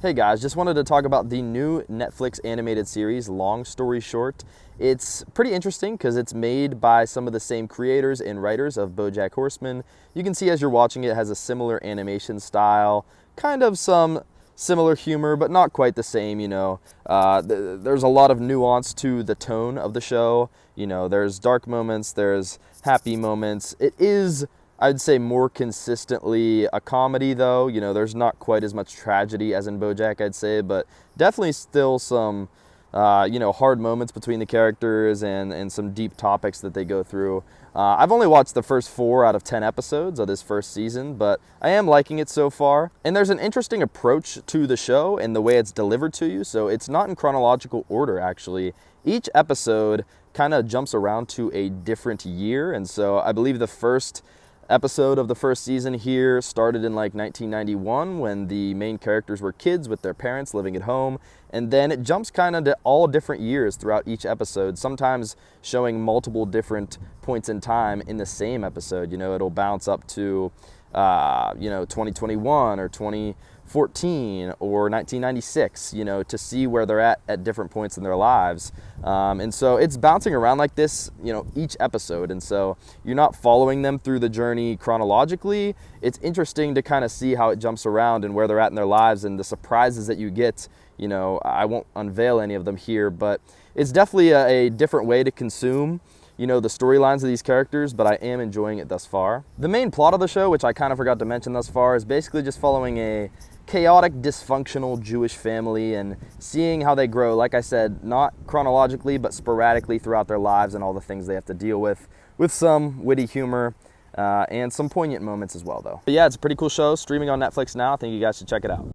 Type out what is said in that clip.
Hey guys, just wanted to talk about the new Netflix animated series, Long Story Short. It's pretty interesting because it's made by some of the same creators and writers of BoJack Horseman. You can see as you're watching it has a similar animation style, kind of some similar humor, but not quite the same, you know. There's a lot of nuance to the tone of the show. You know, there's dark moments, there's happy moments. It is, I'd say, more consistently a comedy, though. You know, there's not quite as much tragedy as in BoJack, I'd say, but definitely still some, you know, hard moments between the characters and some deep topics that they go through. I've only watched the first 4 out of 10 episodes of this first season, but I am liking it so far. And there's an interesting approach to the show and the way it's delivered to you. So it's not in chronological order, actually. Each episode kind of jumps around to a different year. And so I believe the first episode of the first season here started in like 1991 when the main characters were kids with their parents living at home, and then it jumps kind of to all different years throughout each episode, sometimes showing multiple different points in time in the same episode. You know, it'll bounce up to you know, 2021 or 2014 or 1996, you know, to see where they're at different points in their lives. And so it's bouncing around like this, you know, each episode. And so you're not following them through the journey chronologically. It's interesting to kind of see how it jumps around and where they're at in their lives and the surprises that you get. You know, I won't unveil any of them here, but it's definitely a different way to consume, you know, the storylines of these characters, but I am enjoying it thus far. The main plot of the show, which I kind of forgot to mention thus far, is basically just following a chaotic, dysfunctional Jewish family and seeing how they grow, like I said, not chronologically, but sporadically throughout their lives and all the things they have to deal with some witty humor and some poignant moments as well, though. But yeah, it's a pretty cool show, streaming on Netflix now. I think you guys should check it out.